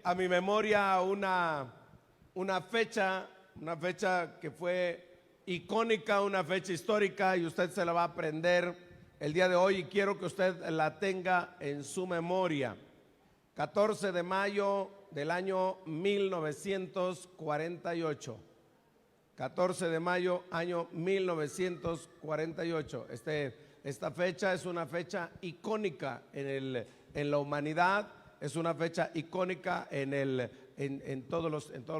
a mi memoria una fecha que fue icónica, una fecha histórica, y usted se la va a aprender el día de hoy y quiero que usted la tenga en su memoria. 14 de mayo del año 1948. 14 de mayo, año 1948. Esta fecha es una fecha icónica en la humanidad, es una fecha icónica en todos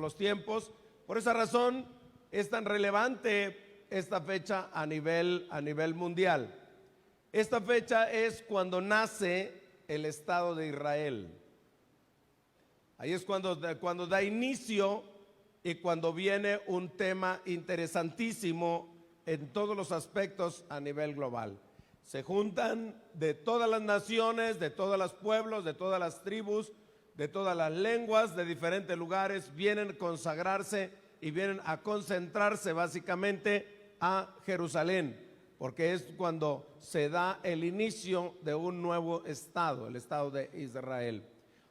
los tiempos. Por esa razón es tan relevante esta fecha a nivel mundial. Esta fecha es cuando nace el Estado de Israel. Ahí es cuando da inicio y cuando viene un tema interesantísimo en todos los aspectos a nivel global. Se juntan de todas las naciones, de todos los pueblos, de todas las tribus, de todas las lenguas, de diferentes lugares, vienen a consagrarse y vienen a concentrarse básicamente a Jerusalén, porque es cuando se da el inicio de un nuevo Estado, el Estado de Israel.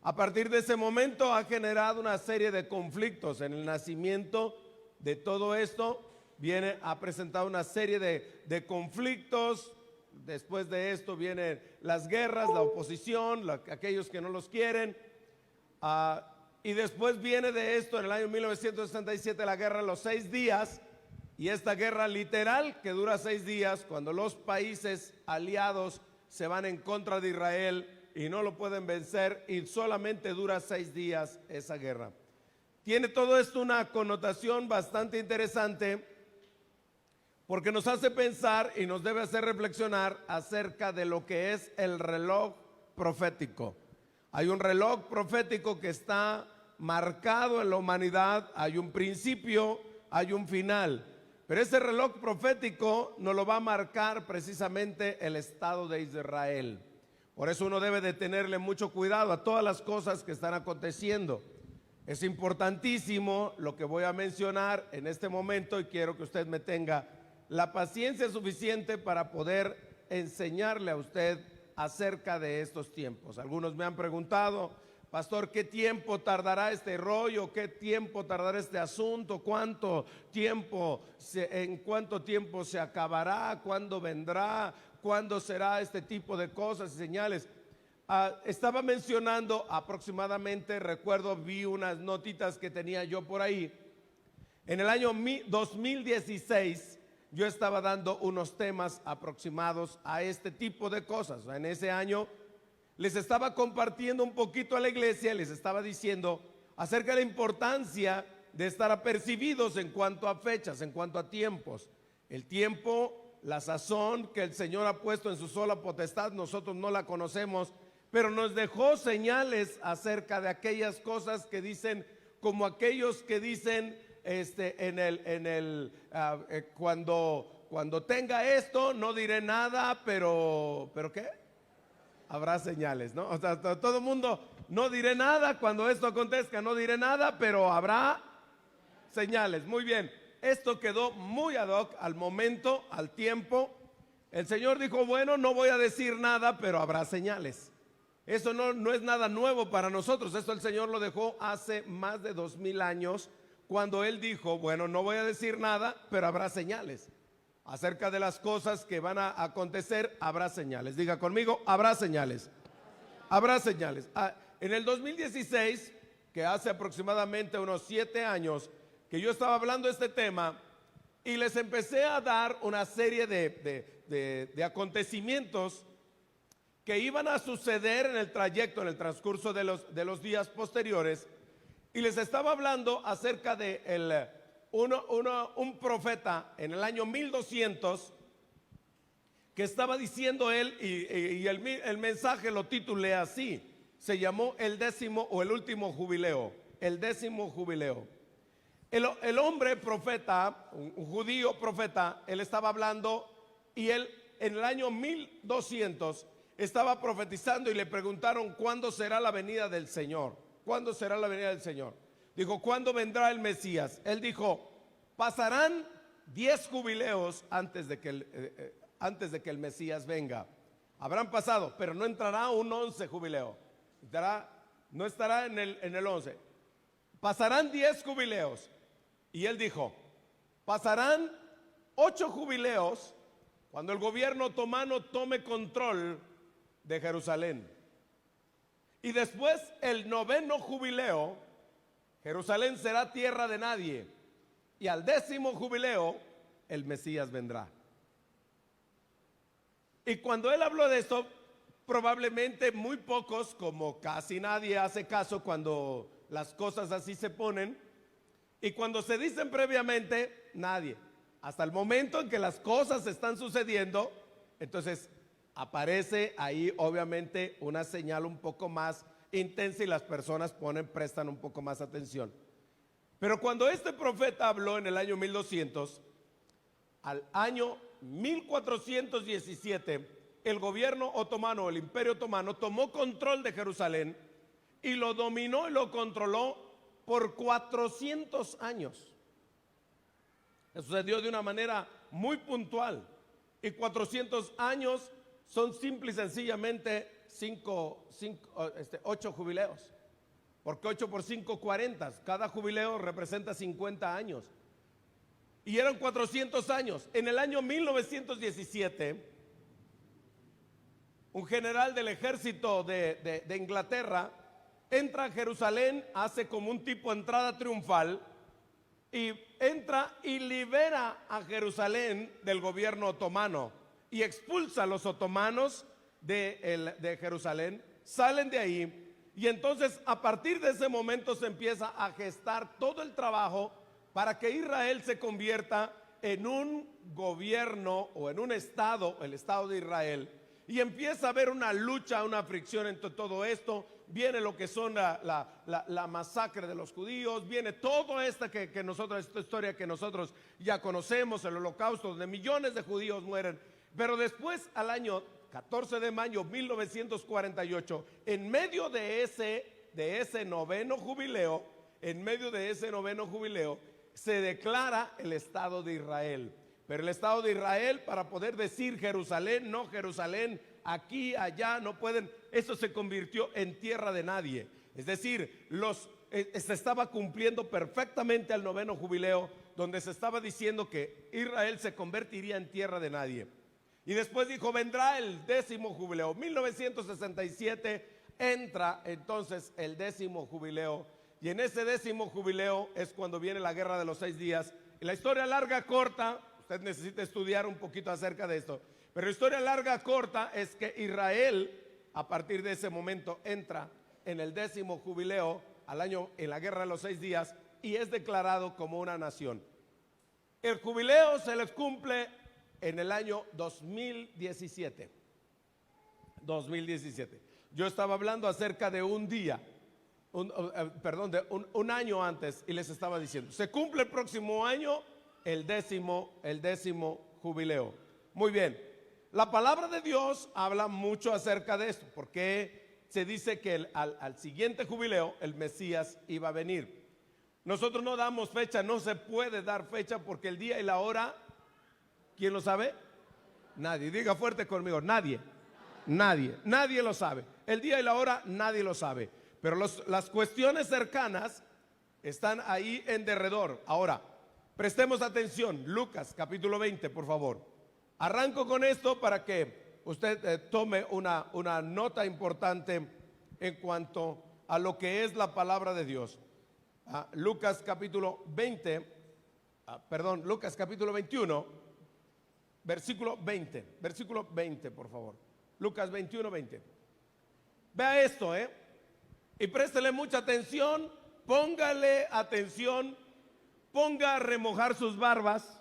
A partir de ese momento ha generado una serie de conflictos. En el nacimiento de todo esto ha presentado una serie de conflictos. Después de esto vienen las guerras, la oposición, aquellos que no los quieren. Y después viene de esto, en el año 1967, la guerra de los 6 días. Y esta guerra literal que dura 6 días, cuando los países aliados se van en contra de Israel y no lo pueden vencer, y solamente dura 6 días esa guerra. Tiene todo esto una connotación bastante interesante porque nos hace pensar y nos debe hacer reflexionar acerca de lo que es el reloj profético. Hay un reloj profético que está marcado en la humanidad, hay un principio, hay un final, pero ese reloj profético nos lo va a marcar precisamente el Estado de Israel. Por eso uno debe de tenerle mucho cuidado a todas las cosas que están aconteciendo. Es importantísimo lo que voy a mencionar en este momento y quiero que usted me tenga la paciencia suficiente para poder enseñarle a usted acerca de estos tiempos. Algunos me han preguntado, pastor, ¿qué tiempo tardará este rollo? ¿Qué tiempo tardará este asunto? ¿En cuánto tiempo se acabará? ¿Cuándo vendrá? ¿Cuándo será este tipo de cosas y señales? Estaba mencionando aproximadamente, recuerdo, vi unas notitas que tenía yo por ahí. En el año 2016 yo estaba dando unos temas aproximados a este tipo de cosas. En ese año les estaba compartiendo un poquito a la iglesia, les estaba diciendo acerca de la importancia de estar apercibidos en cuanto a fechas, en cuanto a tiempos. El tiempo, la sazón que el Señor ha puesto en su sola potestad, nosotros no la conocemos, pero nos dejó señales acerca de aquellas cosas que dicen, como aquellos que dicen cuando tenga esto no diré nada, pero ¿qué? Habrá señales, ¿no? O sea, todo el mundo, no diré nada, cuando esto acontezca no diré nada, pero habrá señales. Muy bien, esto quedó muy ad hoc al momento, al tiempo. El Señor dijo, bueno, no voy a decir nada, pero habrá señales. Eso no es nada nuevo para nosotros. Esto el Señor lo dejó hace más de 2000 años, cuando Él dijo, bueno, no voy a decir nada, pero habrá señales. Acerca de las cosas que van a acontecer, habrá señales. Diga conmigo, habrá señales. Habrá señales. En el 2016, que hace aproximadamente unos 7 años, que yo estaba hablando de este tema y les empecé a dar una serie de acontecimientos que iban a suceder en el trayecto, en el transcurso de los días posteriores, y les estaba hablando acerca de un profeta en el año 1200 que estaba diciendo él, y el mensaje lo titulé así, se llamó el 10º o el último jubileo, el 10º jubileo. El hombre profeta, un judío profeta, él estaba hablando y él en el año 1200 estaba profetizando y le preguntaron ¿cuándo será la venida del Señor? ¿Cuándo será la venida del Señor? Dijo, ¿cuándo vendrá el Mesías? Él dijo, pasarán 10 jubileos antes de que el Mesías venga. Habrán pasado, pero no entrará un 11 jubileo. Entrará No estará en el 11. Pasarán 10 jubileos. Y él dijo, pasarán 8 jubileos cuando el gobierno otomano tome control de Jerusalén. Y después el 9º jubileo, Jerusalén será tierra de nadie. Y al 10º jubileo, el Mesías vendrá. Y cuando él habló de esto, probablemente muy pocos, como casi nadie hace caso cuando las cosas así se ponen. Y cuando se dicen previamente, nadie. Hasta el momento en que las cosas están sucediendo, entonces aparece ahí obviamente una señal un poco más intensa y las personas prestan un poco más atención. Pero cuando este profeta habló en el año 1200, al año 1417, el gobierno otomano, el imperio otomano, tomó control de Jerusalén y lo dominó y lo controló por 400 años. Eso sucedió de una manera muy puntual. Y 400 años son simple y sencillamente 8 jubileos. Porque 8 por 5, 40. Cada jubileo representa 50 años. Y eran 400 años. En el año 1917, un general del ejército de Inglaterra entra a Jerusalén, hace como un tipo de entrada triunfal y entra y libera a Jerusalén del gobierno otomano y expulsa a los otomanos de Jerusalén. Salen de ahí y entonces a partir de ese momento se empieza a gestar todo el trabajo para que Israel se convierta en un gobierno o en un estado, el estado de Israel. Y empieza a haber una lucha, una fricción entre todo esto. Viene lo que son la masacre de los judíos, viene todo esta esta historia que nosotros ya conocemos, el holocausto, donde millones de judíos mueren. Pero después, al año 14 de mayo 1948, en medio de ese noveno jubileo, se declara el Estado de Israel. Pero el Estado de Israel, para poder decir Jerusalén, no Jerusalén, aquí, allá, no pueden, eso se convirtió en tierra de nadie. Es decir, se estaba cumpliendo perfectamente al noveno jubileo, donde se estaba diciendo que Israel se convertiría en tierra de nadie. Y después dijo, vendrá el 10º jubileo. 1967 entra entonces el 10º jubileo. Y en ese 10º jubileo es cuando viene la guerra de los 6 días. Y la historia larga, corta, usted necesita estudiar un poquito acerca de esto. Pero la historia larga, corta, es que Israel, a partir de ese momento, entra en el 10º jubileo al año, en la guerra de los 6 días, y es declarado como una nación. El jubileo se les cumple en el año 2017. 2017. Yo estaba hablando acerca de un día, un año antes, y les estaba diciendo, se cumple el próximo año el décimo jubileo. Muy bien, la palabra de Dios habla mucho acerca de esto, porque se dice que al siguiente jubileo el Mesías iba a venir. Nosotros no damos fecha, no se puede dar fecha porque el día y la hora, ¿quién lo sabe? Nadie. Diga fuerte conmigo, nadie lo sabe. El día y la hora nadie lo sabe, pero las cuestiones cercanas están ahí en derredor. Ahora, prestemos atención, Lucas capítulo 20, por favor. Arranco con esto para que usted tome una nota importante en cuanto a lo que es la palabra de Dios. Lucas capítulo 21, versículo 20, por favor. Lucas 21, 20. Vea esto, y préstele mucha atención, póngale atención, ponga a remojar sus barbas,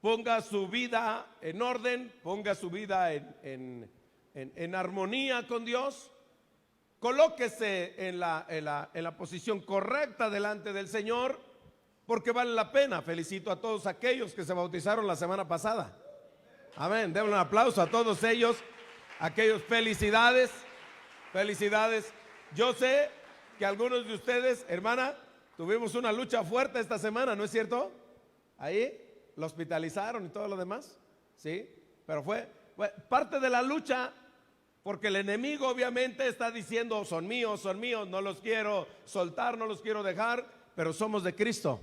ponga su vida en orden, ponga su vida en armonía con Dios. Colóquese en la posición correcta delante del Señor, porque vale la pena. Felicito a todos aquellos que se bautizaron la semana pasada. Amén, denle un aplauso a todos ellos, aquellos, felicidades. Yo sé que algunos de ustedes, hermana, tuvimos una lucha fuerte esta semana, ¿no es cierto? Ahí lo hospitalizaron y todo lo demás, ¿sí? Pero fue parte de la lucha. Porque el enemigo obviamente está diciendo, son míos, no los quiero soltar, no los quiero dejar, pero somos de Cristo.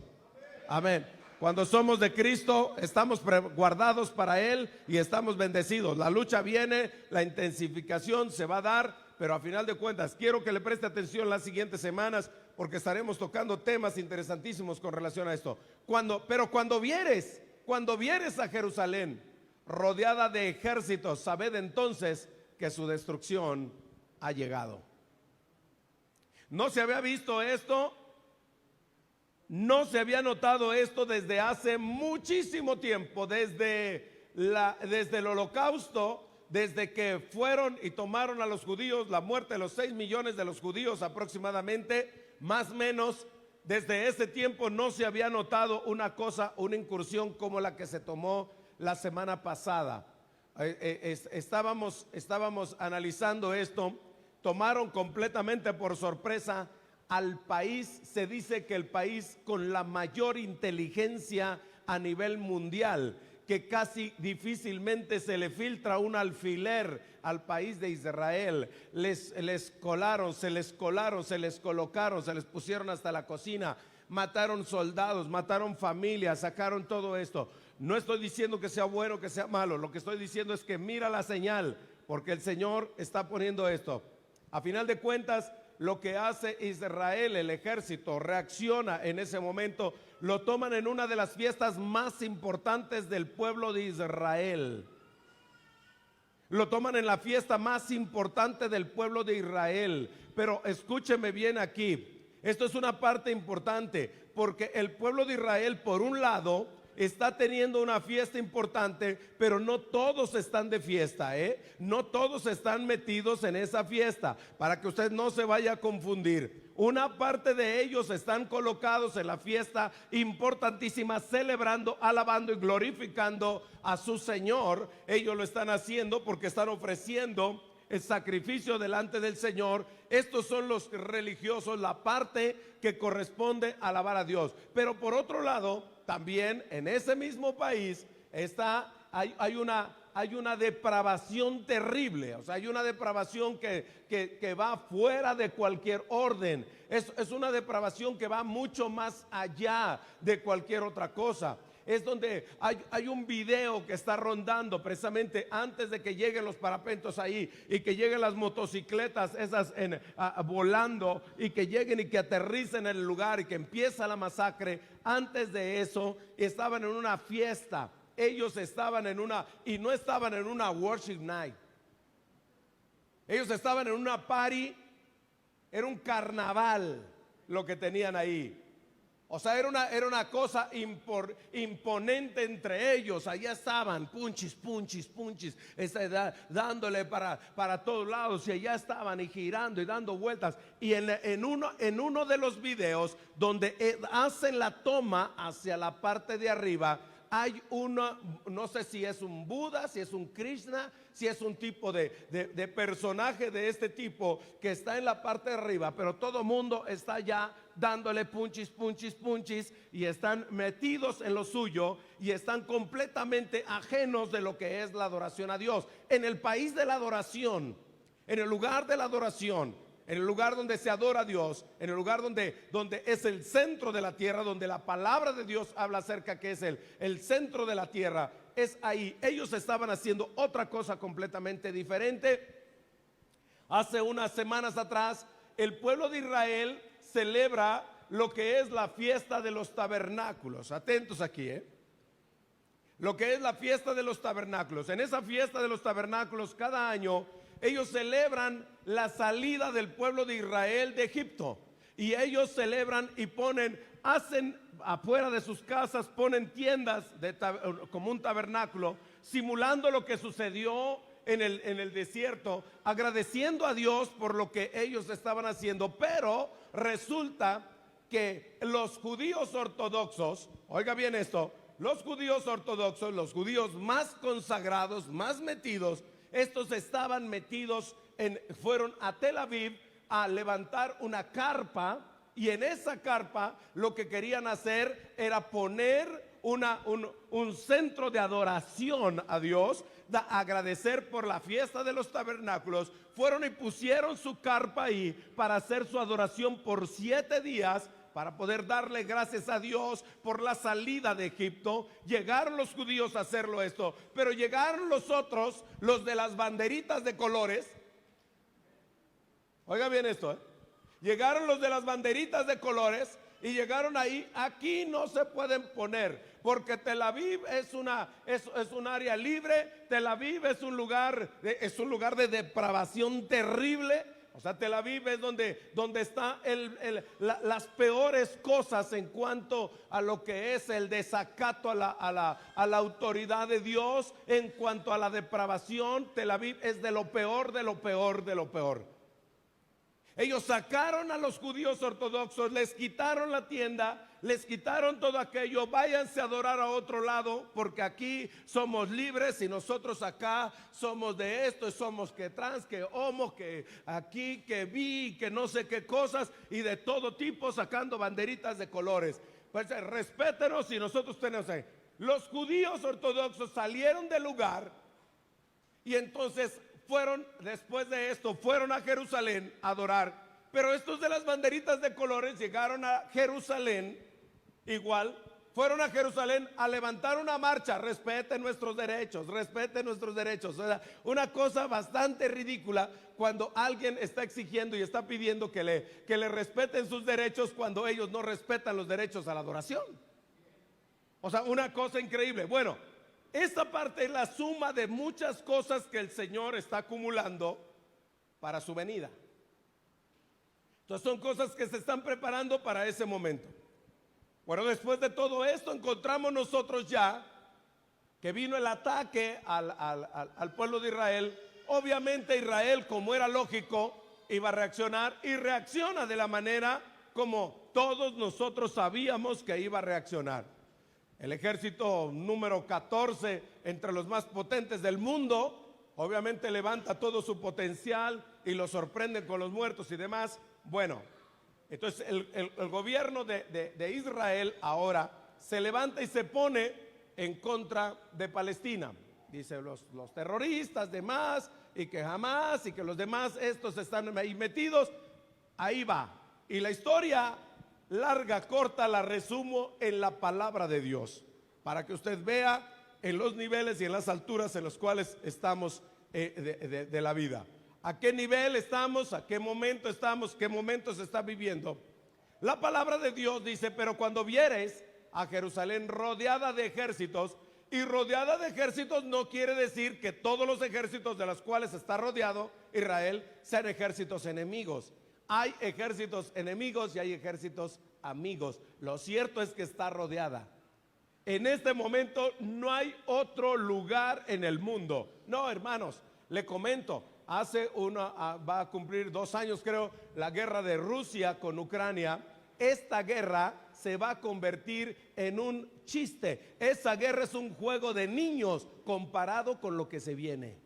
Amén. Cuando somos de Cristo, estamos guardados para Él y estamos bendecidos. La lucha viene, la intensificación se va a dar, pero a final de cuentas, quiero que le preste atención las siguientes semanas, porque estaremos tocando temas interesantísimos con relación a esto. Pero cuando vieres a Jerusalén rodeada de ejércitos, sabed entonces que su destrucción ha llegado. No se había visto esto. No se había notado esto desde hace muchísimo tiempo, desde el Holocausto, desde que fueron y tomaron a los judíos, la muerte de los 6 millones de los judíos aproximadamente, más o menos. Desde ese tiempo no se había notado una incursión como la que se tomó la semana pasada. Estábamos analizando esto. Tomaron completamente por sorpresa al país. Se dice que el país con la mayor inteligencia a nivel mundial, que casi difícilmente se le filtra un alfiler al país de Israel. Les colaron, se les colocaron, se les pusieron hasta la cocina, mataron soldados, mataron familias, sacaron todo esto. No estoy diciendo que sea bueno, que sea malo. Lo que estoy diciendo es que mira la señal, porque el Señor está poniendo esto. A final de cuentas, lo que hace Israel, el ejército, reacciona en ese momento. Lo toman en una de las fiestas más importantes del pueblo de Israel. Lo toman en la fiesta más importante del pueblo de Israel. Pero escúcheme bien aquí. Esto es una parte importante, porque el pueblo de Israel, por un lado, está teniendo una fiesta importante, pero no todos están de fiesta, no todos están metidos en esa fiesta, para que usted no se vaya a confundir. Una parte de ellos están colocados en la fiesta importantísima, celebrando, alabando y glorificando a su Señor. Ellos lo están haciendo porque están ofreciendo el sacrificio delante del Señor. Estos son los religiosos, la parte que corresponde a alabar a Dios. Pero por otro lado, también en ese mismo país hay una depravación terrible. O sea, hay una depravación que va fuera de cualquier orden. Es una depravación que va mucho más allá de cualquier otra cosa. Es donde hay un video que está rondando precisamente antes de que lleguen los parapentos ahí y que lleguen las motocicletas esas volando y que lleguen y que aterricen en el lugar y que empieza la masacre. Antes de eso estaban en una fiesta. Ellos estaban y no estaban en una worship night. Ellos estaban en una party. Era un carnaval lo que tenían ahí. O sea, era una cosa imponente entre ellos. Allá estaban, punchis, dándole para todos lados. Y allá estaban y girando y dando vueltas. Y en uno de los videos donde hacen la toma hacia la parte de arriba, hay no sé si es un Buda, si es un Krishna, si es un tipo de personaje de este tipo que está en la parte de arriba, pero todo mundo está ya dándole punchis y están metidos en lo suyo y están completamente ajenos de lo que es la adoración a Dios. En el país de la adoración, en el lugar de la adoración, en el lugar donde se adora a Dios, en el lugar donde es el centro de la tierra, donde la palabra de Dios habla acerca que es el centro de la tierra, es ahí. Ellos estaban haciendo otra cosa completamente diferente. Hace unas semanas atrás, el pueblo de Israel celebra lo que es la fiesta de los tabernáculos. Atentos aquí, lo que es la fiesta de los tabernáculos. En esa fiesta de los tabernáculos, cada año ellos celebran la salida del pueblo de Israel de Egipto. Y ellos celebran y hacen afuera de sus casas, ponen tiendas como un tabernáculo, simulando lo que sucedió en el desierto, agradeciendo a Dios por lo que ellos estaban haciendo. Pero resulta que los judíos ortodoxos, oiga bien esto, los judíos ortodoxos, los judíos más consagrados, más metidos, estos estaban metidos, fueron a Tel Aviv a levantar una carpa, y en esa carpa lo que querían hacer era poner un centro de adoración a Dios, agradecer por la fiesta de los tabernáculos, fueron y pusieron su carpa ahí para hacer su adoración por 7 días, para poder darle gracias a Dios por la salida de Egipto. Llegaron los judíos a hacerlo esto, pero llegaron los otros, los de las banderitas de colores. Oiga bien esto, llegaron los de las banderitas de colores y llegaron ahí. Aquí no se pueden poner, porque Tel Aviv es un área libre. Tel Aviv es un lugar de depravación terrible. O sea, Tel Aviv es donde está las peores cosas en cuanto a lo que es el desacato a la autoridad de Dios, en cuanto a la depravación. Tel Aviv es de lo peor, de lo peor, de lo peor. Ellos sacaron a los judíos ortodoxos, les quitaron la tienda, les quitaron todo aquello. Váyanse a adorar a otro lado, porque aquí somos libres y nosotros acá somos de esto, y somos que trans, que homo, que aquí, que bi, que no sé qué cosas, y de todo tipo, sacando banderitas de colores. Pues respétenos, y nosotros tenemos ahí. Los judíos ortodoxos salieron del lugar y entonces después de esto, fueron a Jerusalén a adorar. Pero estos de las banderitas de colores llegaron a Jerusalén igual. Fueron a Jerusalén a levantar una marcha. Respeten nuestros derechos, respeten nuestros derechos. O sea, una cosa bastante ridícula cuando alguien está exigiendo y está pidiendo que le respeten sus derechos, cuando ellos no respetan los derechos a la adoración. O sea, una cosa increíble. Bueno, esta parte es la suma de muchas cosas que el Señor está acumulando para su venida. Entonces son cosas que se están preparando para ese momento. Bueno, después de todo esto encontramos nosotros ya que vino el ataque al pueblo de Israel. Obviamente Israel, como era lógico, iba a reaccionar, y reacciona de la manera como todos nosotros sabíamos que iba a reaccionar. El ejército número 14, entre los más potentes del mundo, obviamente levanta todo su potencial y lo sorprende con los muertos y demás. Bueno, entonces el gobierno de Israel ahora se levanta y se pone en contra de Palestina. Dice los terroristas demás, y que jamás, y que los demás estos están ahí metidos. Ahí va. Y la historia larga, corta, la resumo en la palabra de Dios, para que usted vea en los niveles y en las alturas en los cuales estamos de la vida. ¿A qué nivel estamos? ¿A qué momento estamos? ¿Qué momento se está viviendo? La palabra de Dios dice: pero cuando vieres a Jerusalén rodeada de ejércitos. Y rodeada de ejércitos no quiere decir que todos los ejércitos de los cuales está rodeado Israel sean ejércitos enemigos. Hay ejércitos enemigos y hay ejércitos amigos. Lo cierto es que está rodeada. En este momento no hay otro lugar en el mundo. No, hermanos, le comento, va a cumplir 2 años, creo, la guerra de Rusia con Ucrania. Esta guerra se va a convertir en un chiste. Esa guerra es un juego de niños comparado con lo que se viene.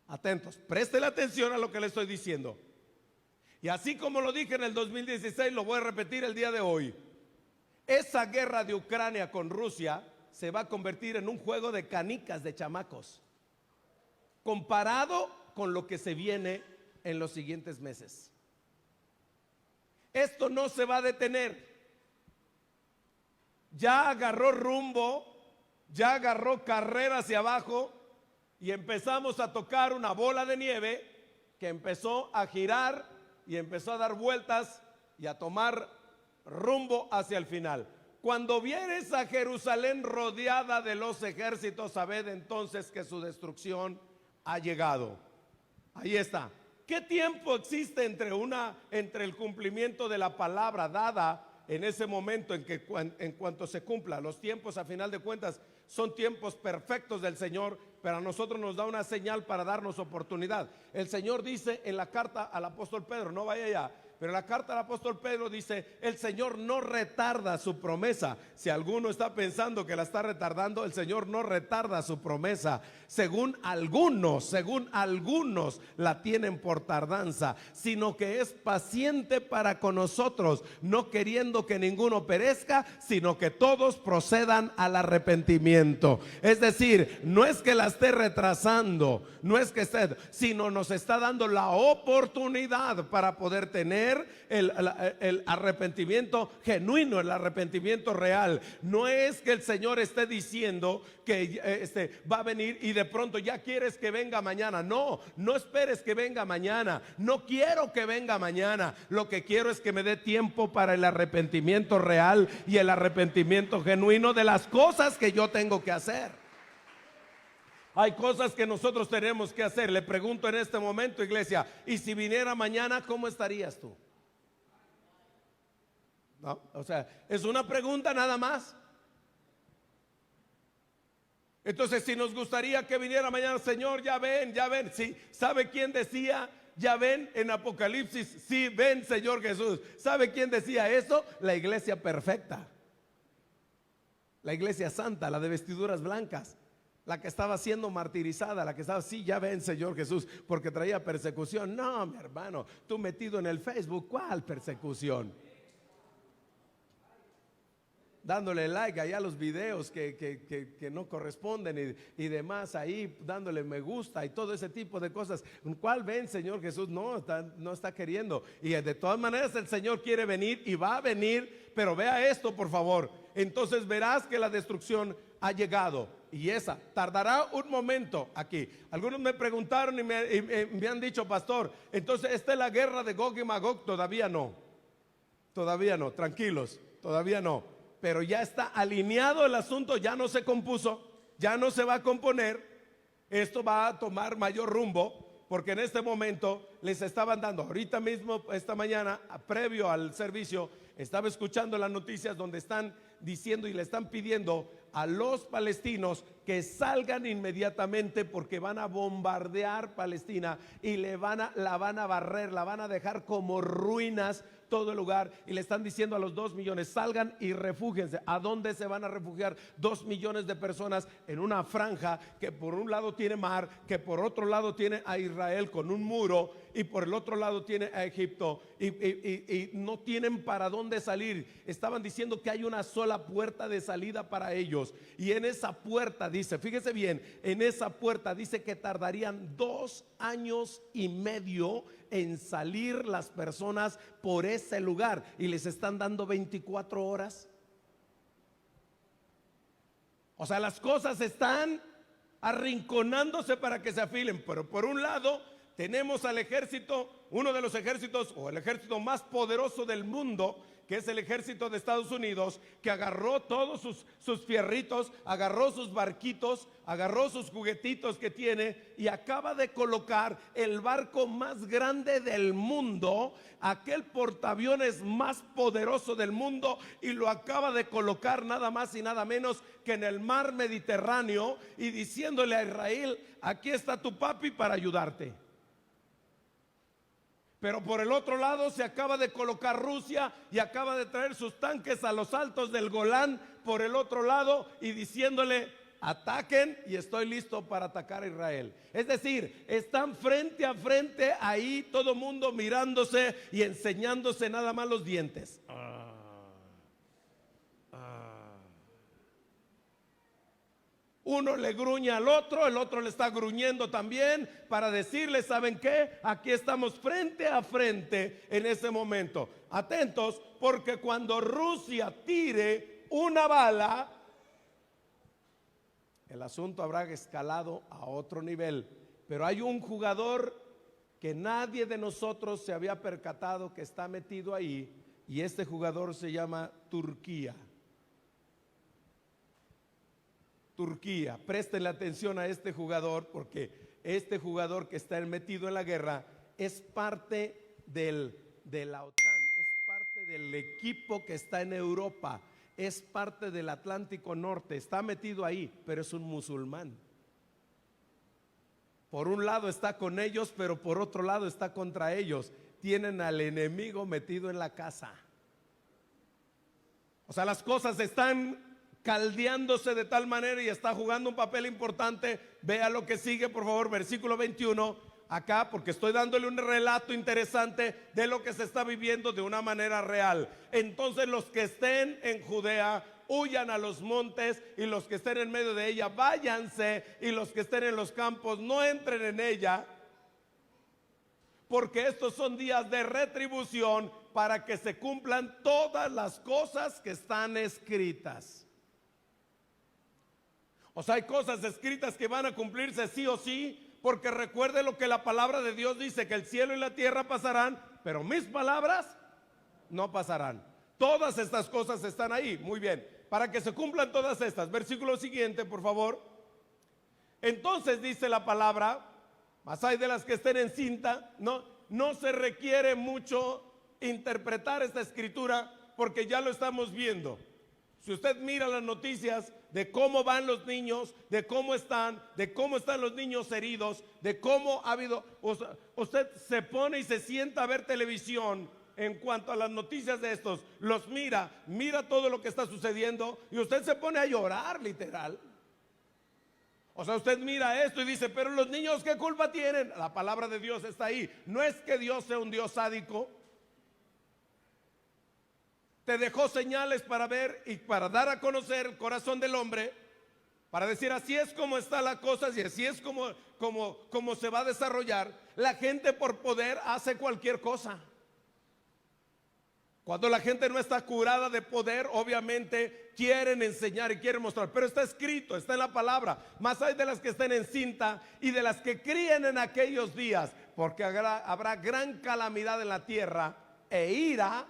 Atentos, presten atención a lo que le estoy diciendo. Y así como lo dije en el 2016, lo voy a repetir el día de hoy. Esa guerra de Ucrania con Rusia se va a convertir en un juego de canicas de chamacos, comparado con lo que se viene en los siguientes meses. Esto no se va a detener. Ya agarró rumbo, ya agarró carrera hacia abajo, y empezamos a tocar una bola de nieve que empezó a girar y empezó a dar vueltas y a tomar rumbo hacia el final. Cuando vieres a Jerusalén rodeada de los ejércitos, sabed entonces que su destrucción ha llegado. Ahí está. ¿Qué tiempo existe entre el cumplimiento de la palabra dada en ese momento en cuanto se cumpla? Los tiempos, a final de cuentas, son tiempos perfectos del Señor, pero a nosotros nos da una señal para darnos oportunidad. El Señor dice en la carta al apóstol Pedro, no vaya allá, Pero la carta del apóstol Pedro dice: el Señor no retarda su promesa. Si alguno está pensando que la está retardando, el Señor no retarda su promesa. Según algunos la tienen por tardanza, sino que es paciente para con nosotros, no queriendo que ninguno perezca, sino que todos procedan al arrepentimiento. Es decir, no es que la esté retrasando, no es que esté, sino nos está dando la oportunidad para poder tener el arrepentimiento genuino, el arrepentimiento real. No es que el Señor esté diciendo que va a venir y de pronto ya quieres que venga mañana. No, no esperes que venga mañana. No quiero que venga mañana. Lo que quiero es que me dé tiempo para el arrepentimiento real y el arrepentimiento genuino de las cosas que yo tengo que hacer. Hay cosas que nosotros tenemos que hacer. Le pregunto en este momento, iglesia, y si viniera mañana, ¿cómo estarías tú? No, o sea, es una pregunta nada más. Entonces, si nos gustaría que viniera mañana, Señor, ya ven, sí. ¿Sabe quién decía ya ven en Apocalipsis? Sí, ven, Señor Jesús. ¿Sabe quién decía eso? La iglesia perfecta, la iglesia santa, la de vestiduras blancas, la que estaba siendo martirizada, la que estaba, sí, ya ven, Señor Jesús, porque traía persecución. No, mi hermano, tú metido en el Facebook, ¿cuál persecución? Dándole like allá a los videos que no corresponden y demás, ahí dándole me gusta y todo ese tipo de cosas. ¿Cuál ven, Señor Jesús? No está queriendo. Y de todas maneras el Señor quiere venir y va a venir, pero vea esto, por favor. Entonces verás que la destrucción ha llegado, y esa tardará un momento aquí. Algunos me preguntaron y me han dicho: pastor, entonces esta es la guerra de Gog y Magog. Todavía no, tranquilos, todavía no. Pero ya está alineado el asunto, ya no se compuso, ya no se va a componer. Esto va a tomar mayor rumbo, porque en este momento les estaban dando, ahorita mismo, esta mañana, previo al servicio, estaba escuchando las noticias donde están diciendo y le están pidiendo a los palestinos que salgan inmediatamente, porque van a bombardear Palestina y la van a barrer, la van a dejar como ruinas todo el lugar, y le están diciendo a los 2 millones: salgan y refúgiense. ¿A dónde se van a refugiar 2 millones de personas? En una franja que por un lado tiene mar, que por otro lado tiene a Israel con un muro, y por el otro lado tiene a Egipto, y no tienen para dónde salir. Estaban diciendo que hay una sola puerta de salida para ellos, y en esa puerta dice, fíjese bien, en esa puerta dice que tardarían 2 años y medio en salir las personas por ese lugar, y les están dando 24 horas. O sea, las cosas están arrinconándose para que se afilen. Pero por un lado tenemos al ejército, uno de los ejércitos, o el ejército más poderoso del mundo, que es el ejército de Estados Unidos, que agarró todos sus fierritos, agarró sus barquitos, agarró sus juguetitos que tiene, y acaba de colocar el barco más grande del mundo, aquel portaaviones más poderoso del mundo, y lo acaba de colocar nada más y nada menos que en el mar Mediterráneo, y diciéndole a Israel: aquí está tu papi para ayudarte. Pero por el otro lado se acaba de colocar Rusia, y acaba de traer sus tanques a los altos del Golán por el otro lado, y diciéndole: ataquen, y estoy listo para atacar a Israel. Es decir, están frente a frente ahí, todo mundo mirándose y enseñándose nada más los dientes. Uno le gruña al otro, el otro le está gruñendo también, para decirle: ¿saben qué? Aquí estamos frente a frente en ese momento. Atentos, porque cuando Rusia tire una bala, el asunto habrá escalado a otro nivel. Pero hay un jugador que nadie de nosotros se había percatado que está metido ahí, y este jugador se llama Turquía. Turquía, préstenle atención a este jugador, porque este jugador que está metido en la guerra es parte de la OTAN, es parte del equipo que está en Europa, es parte del Atlántico Norte, está metido ahí, pero es un musulmán. Por un lado está con ellos, pero por otro lado está contra ellos. tienen al enemigo metido en la casa. O sea, las cosas están caldeándose de tal manera y está jugando un papel importante. Vea lo que sigue, por favor, versículo 21, acá, porque estoy dándole un relato interesante de lo que se está viviendo de una manera real. Entonces los que estén en Judea, huyan a los montes, y los que estén en medio de ella, váyanse, y los que estén en los campos, no entren en ella, porque estos son días de retribución, para que se cumplan todas las cosas que están escritas. O sea, hay cosas escritas que van a cumplirse sí o sí, porque recuerde lo que la palabra de Dios dice, que el cielo y la tierra pasarán, pero mis palabras no pasarán. Todas estas cosas están ahí, muy bien, para que se cumplan todas estas. Versículo siguiente, por favor. Entonces dice la palabra, mas hay de las que estén encinta. No se requiere mucho interpretar esta escritura, porque ya lo estamos viendo. Si usted mira las noticias de cómo van los niños, de cómo están los niños heridos, de cómo ha habido, usted se pone y se sienta a ver televisión en cuanto a las noticias de estos, los mira todo lo que está sucediendo, y usted se pone a llorar, literal. O sea, usted mira esto y dice, pero los niños, ¿qué culpa tienen? La palabra de Dios está ahí. No es que Dios sea un Dios sádico. Te dejó señales para ver y para dar a conocer el corazón del hombre, para decir, así es como está la cosa y así es como se va a desarrollar. La gente por poder hace cualquier cosa. Cuando la gente no está curada de poder, obviamente quieren enseñar y quieren mostrar, pero está escrito, está en la palabra. Más hay de las que estén encinta y de las que críen en aquellos días, porque habrá gran calamidad en la tierra e ira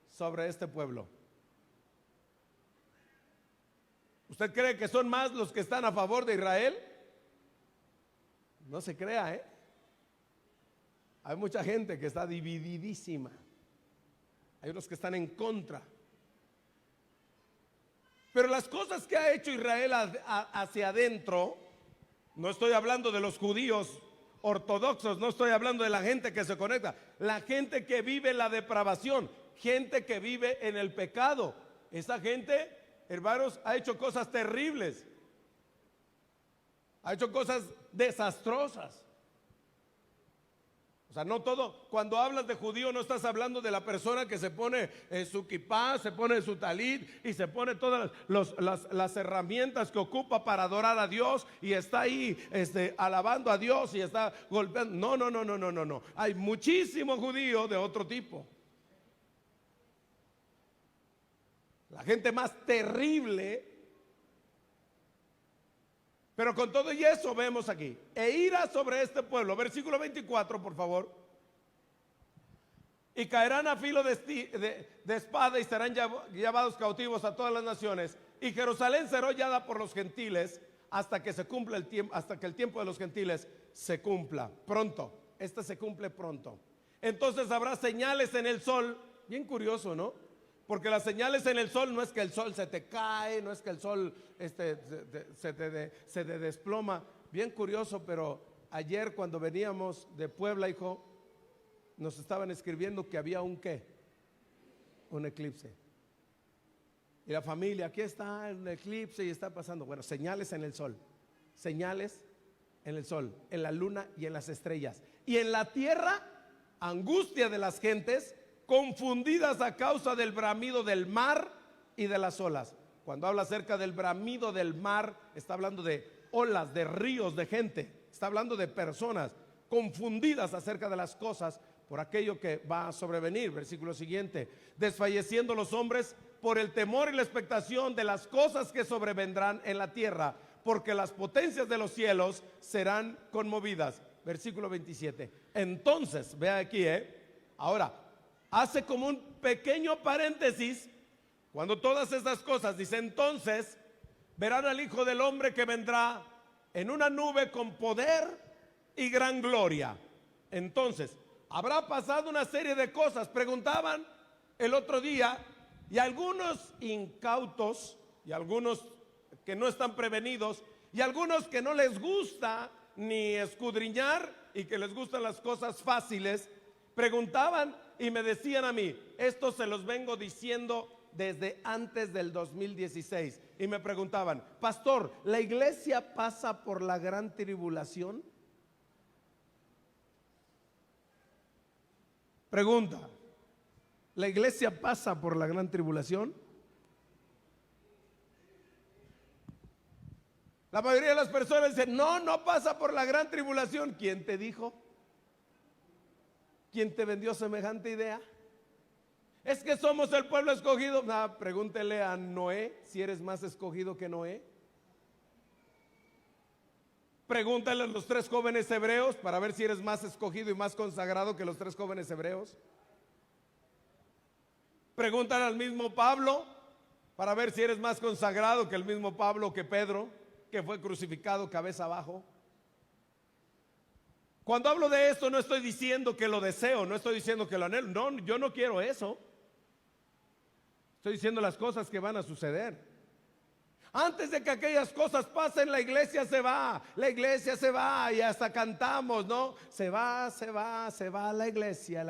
sobre este pueblo. ¿Usted cree que son más los que están a favor de Israel? No se crea, ¿eh? Hay mucha gente que está divididísima. Hay unos que están en contra. Pero las cosas que ha hecho Israel hacia adentro, no estoy hablando de los judíos ortodoxos, no estoy hablando de la gente que se conecta, la gente que vive en la depravación, gente que vive en el pecado. Esa gente, hermanos, ha hecho cosas terribles, ha hecho cosas desastrosas. O sea, no todo, cuando hablas de judío no estás hablando de la persona que se pone su kipá, se pone su talit y se pone todas las herramientas que ocupa para adorar a Dios y está ahí alabando a Dios y está golpeando. No. Hay muchísimo judío de otro tipo. La gente más terrible. Pero con todo y eso vemos aquí, e ira sobre este pueblo, versículo 24, por favor. Y caerán a filo de espada y serán llevados cautivos a todas las naciones. Y Jerusalén será hollada por los gentiles hasta que se cumpla el tiempo, hasta que el tiempo de los gentiles se cumpla. Pronto, se cumple pronto. Entonces habrá señales en el sol. Bien curioso, ¿no? Porque las señales en el sol no es que el sol se te cae, no es que el sol se te desploma. Bien curioso, pero ayer cuando veníamos de Puebla, hijo, nos estaban escribiendo que había un eclipse. Y la familia, aquí está un eclipse y está pasando. Bueno, señales en el sol, señales en el sol, en la luna y en las estrellas. Y en la tierra, angustia de las gentes, confundidas a causa del bramido del mar y de las olas. Cuando habla acerca del bramido del mar, está hablando de olas, de ríos, de gente. Está hablando de personas confundidas acerca de las cosas por aquello que va a sobrevenir. Versículo siguiente: desfalleciendo los hombres por el temor y la expectación de las cosas que sobrevendrán en la tierra, porque las potencias de los cielos serán conmovidas. Versículo 27. Entonces, vea aquí, ahora hace como un pequeño paréntesis. Cuando todas estas cosas, dice, entonces verán al Hijo del Hombre que vendrá en una nube con poder y gran gloria. Entonces, habrá pasado una serie de cosas. Preguntaban el otro día, y algunos incautos, y algunos que no están prevenidos, y algunos que no les gusta ni escudriñar, y que les gustan las cosas fáciles, preguntaban y me decían a mí, esto se los vengo diciendo desde antes del 2016, y me preguntaban, pastor, ¿la iglesia pasa por la gran tribulación? Pregunta, ¿la iglesia pasa por la gran tribulación? La mayoría de las personas dicen, no, no pasa por la gran tribulación. ¿Quién te dijo? ¿Quién te vendió semejante idea? Es que somos el pueblo escogido. Pregúntele a Noé si eres más escogido que Noé. Pregúntale a los 3 jóvenes hebreos para ver si eres más escogido y más consagrado que los 3 jóvenes hebreos. Pregúntale al mismo Pablo para ver si eres más consagrado que el mismo Pablo, que Pedro, que fue crucificado cabeza abajo. Cuando hablo de esto no estoy diciendo que lo deseo, no estoy diciendo que lo anhelo, no, yo no quiero eso. Estoy diciendo las cosas que van a suceder. Antes de que aquellas cosas pasen, la iglesia se va y hasta cantamos, ¿no? Se va la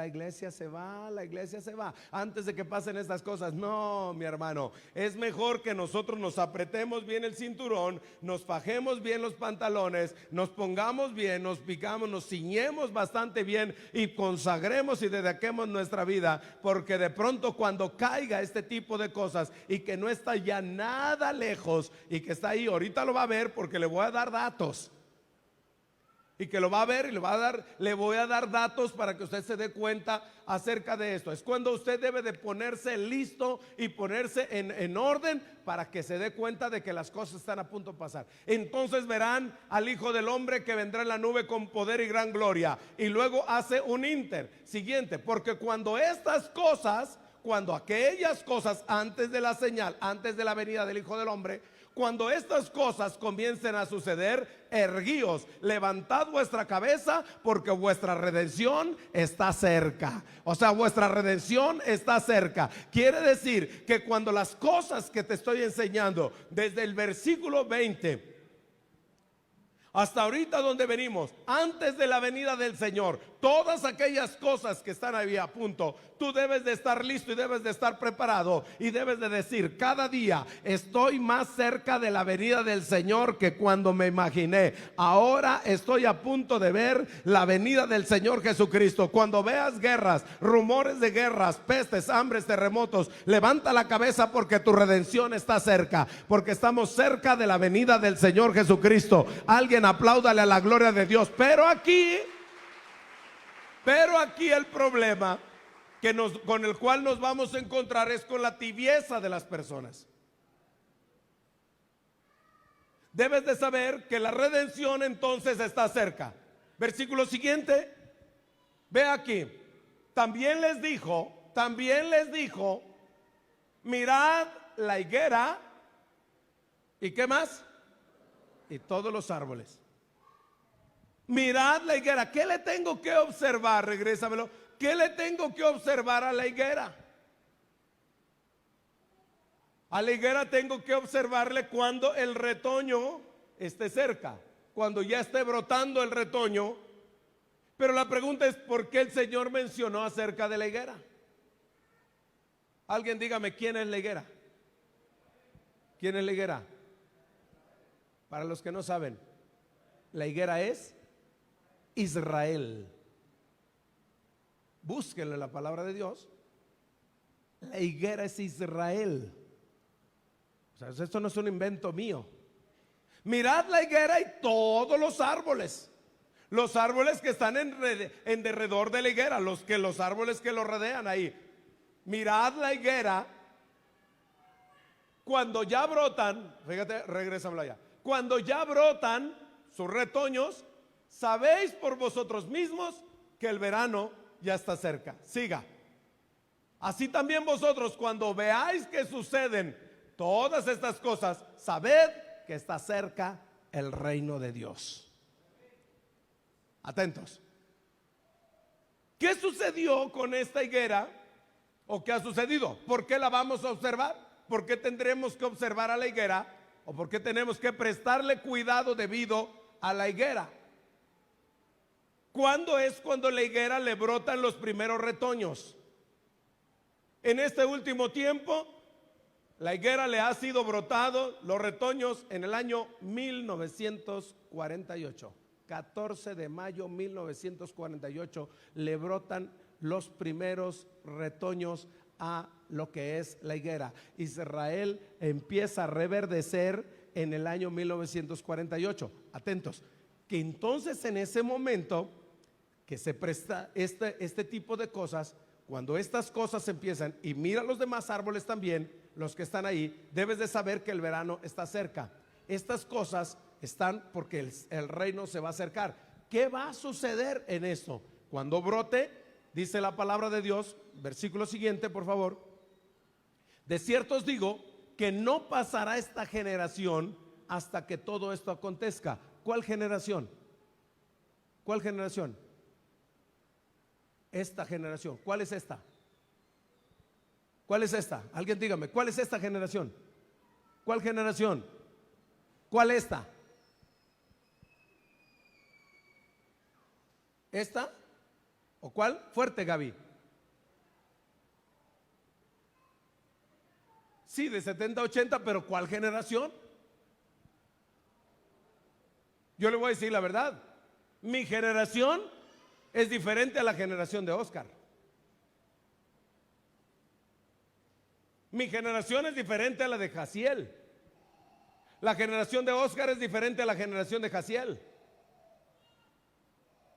iglesia se va. Antes de que pasen estas cosas, no, mi hermano, es mejor que nosotros nos apretemos bien el cinturón, nos fajemos bien los pantalones, nos pongamos bien, nos picamos, nos ciñemos bastante bien y consagremos y dediquemos nuestra vida, porque de pronto cuando caiga este tipo de cosas y que no está ya nada lejos, y que está ahí, ahorita lo va a ver porque le voy a dar datos, y que lo va a ver y le voy a dar datos para que usted se dé cuenta acerca de esto. Es cuando usted debe de ponerse listo y ponerse en orden para que se dé cuenta de que las cosas están a punto de pasar. Entonces verán al Hijo del Hombre que vendrá en la nube con poder y gran gloria. Y luego hace un siguiente, porque cuando aquellas cosas antes de la señal, antes de la venida del Hijo del Hombre, cuando estas cosas comiencen a suceder, erguíos, levantad vuestra cabeza, porque vuestra redención está cerca. O sea, vuestra redención está cerca. Quiere decir que cuando las cosas que te estoy enseñando, desde el versículo 20 hasta ahorita donde venimos, antes de la venida del Señor, todas aquellas cosas que están ahí a punto, tú debes de estar listo y debes de estar preparado y debes de decir, cada día estoy más cerca de la venida del Señor que cuando me imaginé. Ahora estoy a punto de ver la venida del Señor Jesucristo. Cuando veas guerras, rumores de guerras, pestes, hambres, terremotos, levanta la cabeza, porque tu redención está cerca, porque estamos cerca de la venida del Señor Jesucristo. Alguien apláudale a la gloria de Dios. Pero aquí el problema con el cual nos vamos a encontrar es con la tibieza de las personas. Debes de saber que la redención entonces está cerca. Versículo siguiente, ve aquí. También les dijo, mirad la higuera, ¿y qué más? Y todos los árboles. Mirad la higuera. ¿Qué le tengo que observar? Regrésamelo. ¿Qué le tengo que observar a la higuera? A la higuera tengo que observarle cuando el retoño esté cerca, cuando ya esté brotando el retoño. Pero la pregunta es, ¿por qué el Señor mencionó acerca de la higuera? Alguien dígame, ¿quién es la higuera? ¿Quién es la higuera? Para los que no saben, la higuera es Israel. Búsquenle la palabra de Dios. La higuera es Israel. O sea, esto no es un invento mío. Mirad la higuera y todos los árboles que están en derredor de la higuera, los árboles que lo rodean ahí. Mirad la higuera. Cuando ya brotan, fíjate, regrésamelo allá. Cuando ya brotan sus retoños, sabéis por vosotros mismos que el verano ya está cerca. Siga. Así también vosotros, cuando veáis que suceden todas estas cosas, sabed que está cerca el reino de Dios. Atentos. ¿Qué sucedió con esta higuera? ¿O qué ha sucedido? ¿Por qué la vamos a observar? ¿Por qué tendremos que observar a la higuera? ¿O por qué tenemos que prestarle cuidado debido a la higuera? ¿Cuándo es cuando la higuera le brotan los primeros retoños? En este último tiempo, la higuera le ha sido brotado los retoños en el año 1948. 14 de mayo 1948 le brotan los primeros retoños a lo que es la higuera. Israel empieza a reverdecer en el año 1948. Atentos, que entonces en ese momento que se presta este tipo de cosas, cuando estas cosas empiezan, y mira los demás árboles también, los que están ahí, debes de saber que el verano está cerca. Estas cosas están porque el reino se va a acercar. ¿Qué va a suceder en esto? Cuando brote, dice la palabra de Dios, versículo siguiente, por favor. De cierto os digo que no pasará esta generación hasta que todo esto acontezca. ¿Cuál generación? ¿Cuál generación? Esta generación. ¿Cuál es esta? ¿Cuál es esta? Alguien dígame, ¿cuál es esta generación? ¿Cuál generación? ¿Cuál esta? ¿Esta? ¿O cuál? Fuerte, Gaby. Sí, de 70 a 80, pero ¿cuál generación? Yo le voy a decir la verdad. Mi generación es diferente a la generación de Oscar. Mi generación es diferente a la de Jaciel. La generación de Oscar es diferente a la generación de Jaciel.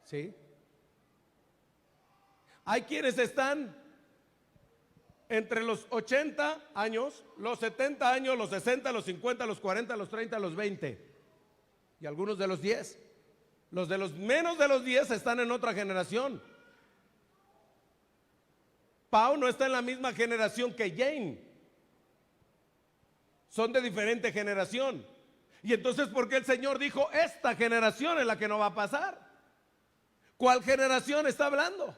¿Sí? Hay quienes están entre los 80 años, los 70 años, los 60, los 50, los 40, los 30, los 20 y algunos de los 10. Los de los menos de los 10 están en otra generación. Pau no está en la misma generación que Jane. Son de diferente generación. Y entonces, ¿por qué el Señor dijo esta generación es la que no va a pasar? ¿Cuál generación está hablando?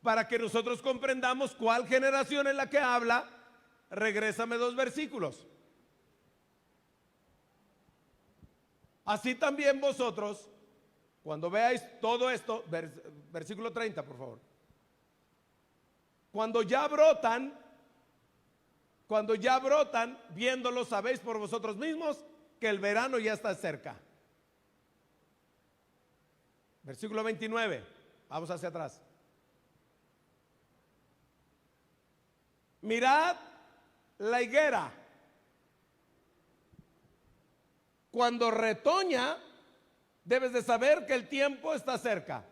Para que nosotros comprendamos cuál generación es la que habla, regrésame 2 versículos. Así también vosotros, cuando veáis todo esto, versículo 30, por favor. Cuando ya brotan, viéndolo, sabéis por vosotros mismos que el verano ya está cerca. Versículo 29, vamos hacia atrás. Mirad la higuera. Cuando retoña, debes de saber que el tiempo está cerca.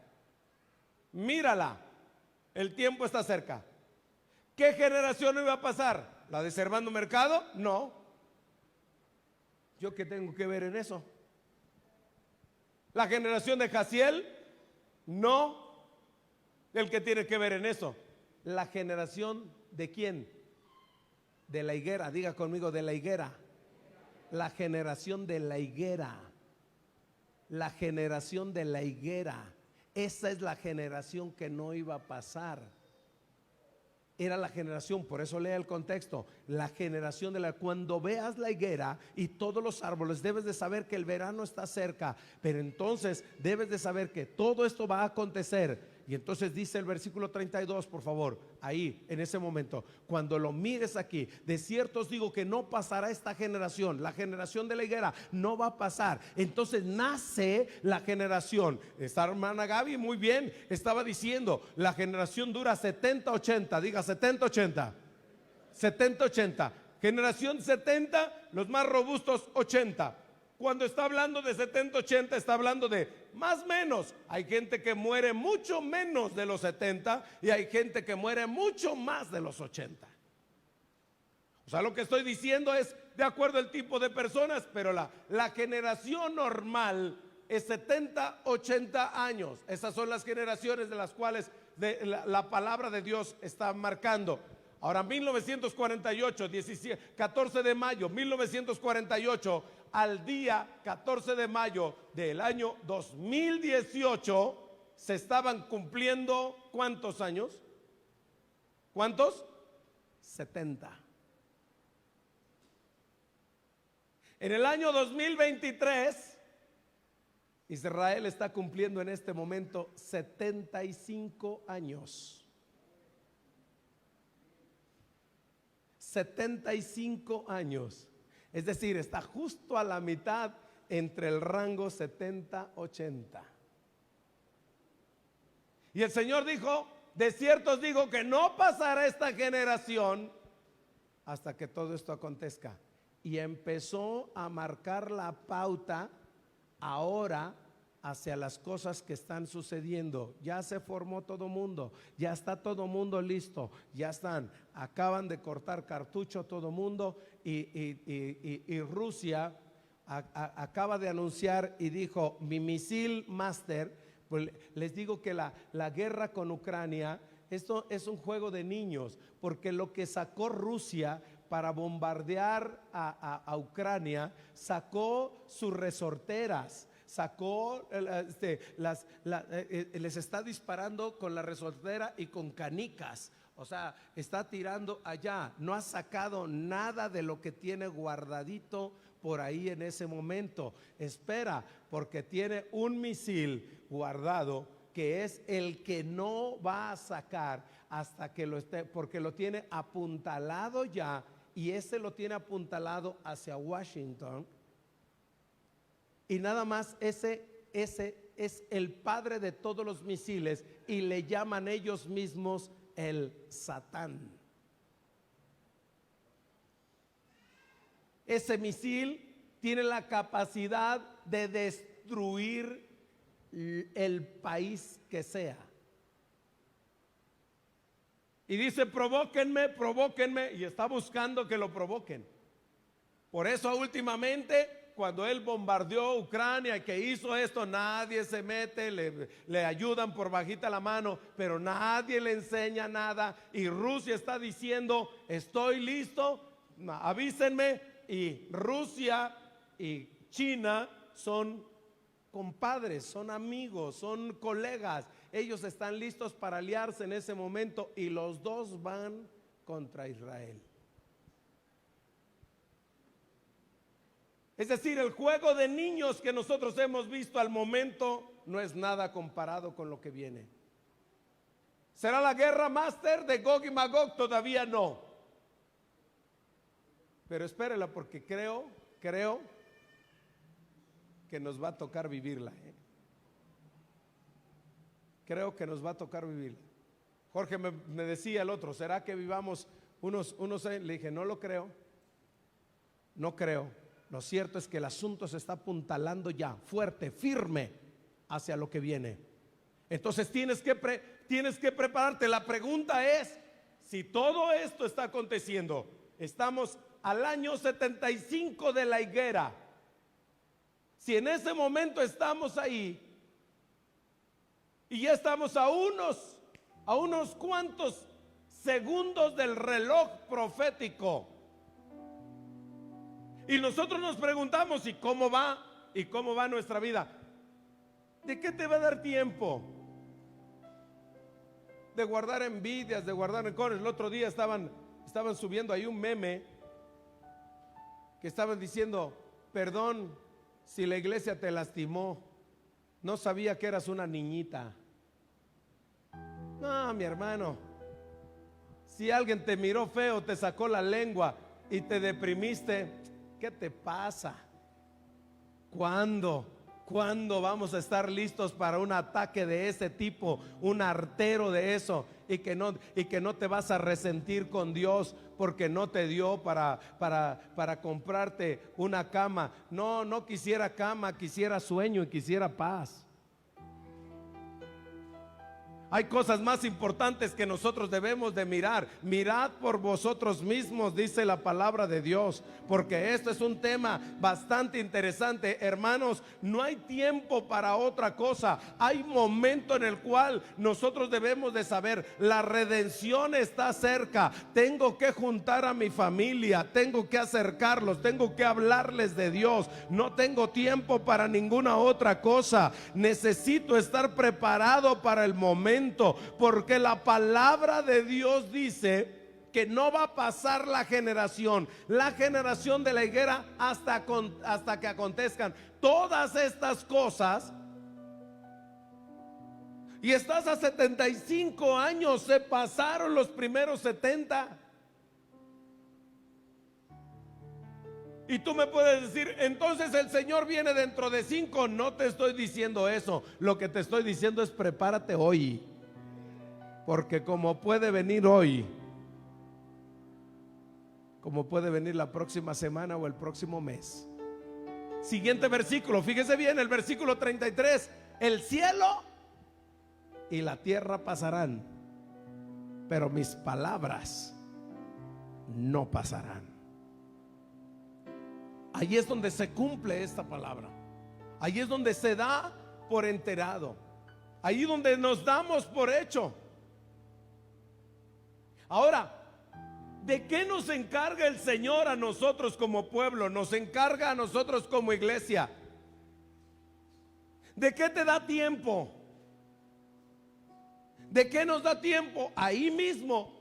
Mírala, el tiempo está cerca. ¿Qué generación iba a pasar? ¿La de Servando Mercado? No. ¿Yo qué tengo que ver en eso? ¿La generación de Jaciel? No. ¿El que tiene que ver en eso? La generación de quién? De la higuera, diga conmigo, de la higuera. La generación de la higuera. La generación de la higuera. Esa es la generación que no iba a pasar. Era la generación, por eso lea el contexto, la generación de la, cuando veas la higuera y todos los árboles, debes de saber que el verano está cerca, pero entonces debes de saber que todo esto va a acontecer. Y entonces dice el versículo 32, por favor, ahí en ese momento, cuando lo mires aquí, de cierto os digo que no pasará esta generación, la generación de la higuera no va a pasar. Entonces nace la generación. Esta hermana Gaby muy bien estaba diciendo, la generación dura 70-80, diga 70-80, 70-80, generación 70, los más robustos 80. Cuando está hablando de 70-80 está hablando de más o menos. Hay gente que muere mucho menos de los 70 y hay gente que muere mucho más de los 80. O sea, lo que estoy diciendo es de acuerdo al tipo de personas, pero la generación normal es 70-80 años. Esas son las generaciones de las cuales la palabra de Dios está marcando. Ahora, 1948, 14 de mayo, 1948, al día 14 de mayo del año 2018, se estaban cumpliendo ¿cuántos años? ¿Cuántos? 70. En el año 2023 Israel está cumpliendo en este momento 75 años. 75 años. Es decir, está justo a la mitad entre el rango 70-80. Y el Señor dijo: de cierto os digo que no pasará esta generación hasta que todo esto acontezca. Y empezó a marcar la pauta ahora hacia las cosas que están sucediendo. Ya se formó todo mundo, ya está todo mundo listo, ya acaban de cortar cartucho todo mundo, y Rusia acaba de anunciar y dijo: mi misil Master. Pues les digo que la guerra con Ucrania, esto es un juego de niños, porque lo que sacó Rusia para bombardear a Ucrania, sacó sus resorteras, sacó les está disparando con la resortera y con canicas. O sea, está tirando allá. No ha sacado nada de lo que tiene guardadito por ahí en ese momento. Espera, porque tiene un misil guardado que es el que no va a sacar hasta que lo esté, porque lo tiene apuntalado ya, y ese lo tiene apuntalado hacia Washington. Y nada más ese es el padre de todos los misiles, y le llaman ellos mismos el Satán. Ese misil tiene la capacidad de destruir el país que sea. Y dice: provóquenme, provóquenme, y está buscando que lo provoquen. Por eso últimamente, cuando él bombardeó Ucrania y que hizo esto, nadie se mete, le ayudan por bajita la mano, pero nadie le enseña nada. Y Rusia está diciendo: estoy listo, avísenme. Y Rusia y China son compadres, son amigos, son colegas. Ellos están listos para aliarse en ese momento, y los dos van contra Israel. Es decir, el juego de niños que nosotros hemos visto al momento no es nada comparado con lo que viene. ¿Será la guerra máster de Gog y Magog? Todavía no. Pero espérela, porque creo que nos va a tocar vivirla. Creo que nos va a tocar vivirla. Jorge me decía el otro: ¿será que vivamos unos años? Le dije: no lo creo. No creo. Lo cierto es que el asunto se está apuntalando ya, fuerte, firme, hacia lo que viene. Entonces tienes que prepararte. La pregunta es: si todo esto está aconteciendo, estamos al año 75 de la higuera, si en ese momento estamos ahí y ya estamos a unos cuantos segundos del reloj profético, y nosotros nos preguntamos: ¿y cómo va? ¿Y cómo va nuestra vida? ¿De qué te va a dar tiempo? De guardar envidias, de guardar rencores. El otro día estaban subiendo ahí un meme que estaban diciendo: perdón si la iglesia te lastimó, no sabía que eras una niñita. No, mi hermano, si alguien te miró feo, te sacó la lengua y te deprimiste, ¿qué te pasa? ¿Cuándo vamos a estar listos para un ataque de ese tipo, un artero de eso, y que no te vas a resentir con Dios porque no te dio para comprarte una cama? No quisiera cama, quisiera sueño y quisiera paz. Hay cosas más importantes que nosotros debemos de mirar. Mirad por vosotros mismos, dice la palabra de Dios, porque esto es un tema bastante interesante. Hermanos, no hay tiempo para otra cosa. Hay momento en el cual nosotros debemos de saber: la redención está cerca. Tengo que juntar a mi familia, tengo que acercarlos, tengo que hablarles de Dios. No tengo tiempo para ninguna otra cosa. Necesito estar preparado para el momento, porque la palabra de Dios dice que no va a pasar la generación de la higuera hasta que acontezcan todas estas cosas. Y estás a 75 años, se pasaron los primeros 70. Y tú me puedes decir, entonces el Señor viene dentro de 5. No te estoy diciendo eso. Lo que te estoy diciendo es prepárate hoy. Porque como puede venir hoy, como puede venir la próxima semana o el próximo mes. Siguiente versículo, fíjese bien, el versículo 33. El cielo y la tierra pasarán, pero mis palabras no pasarán. Ahí es donde se cumple esta palabra. Ahí es donde se da por enterado. Ahí donde nos damos por hecho. Ahora, ¿de qué nos encarga el Señor a nosotros como pueblo? Nos encarga a nosotros como iglesia. ¿De qué te da tiempo? ¿De qué nos da tiempo? Ahí mismo,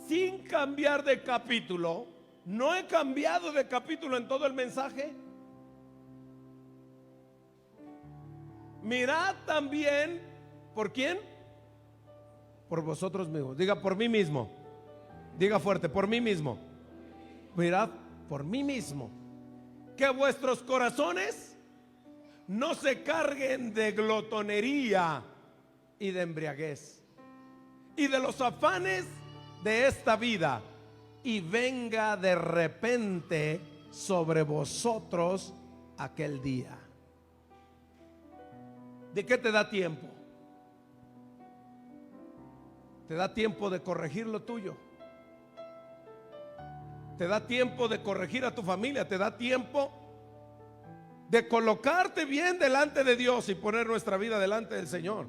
sin cambiar de capítulo. No he cambiado de capítulo en todo el mensaje. Mirad también, ¿por quién? Por vosotros mismos. Diga, por mí mismo. Diga fuerte, por mí mismo. Mirad, por mí mismo, que vuestros corazones no se carguen de glotonería y de embriaguez y de los afanes de esta vida, y venga de repente sobre vosotros aquel día. ¿De qué te da tiempo? Te da tiempo de corregir lo tuyo. Te da tiempo de corregir a tu familia. Te da tiempo de colocarte bien delante de Dios y poner nuestra vida delante del Señor.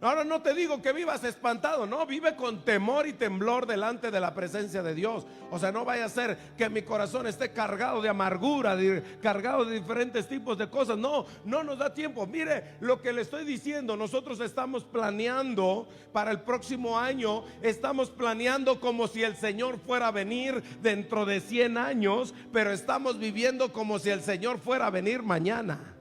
Ahora no te digo que vivas espantado, no, vive con temor y temblor delante de la presencia de Dios. O sea, no vaya a ser que mi corazón esté cargado de amargura, cargado de diferentes tipos de cosas. No, no nos da tiempo. Mire lo que le estoy diciendo. Nosotros estamos planeando para el próximo año. Estamos planeando como si el Señor fuera a venir dentro de 100 años, pero estamos viviendo como si el Señor fuera a venir mañana.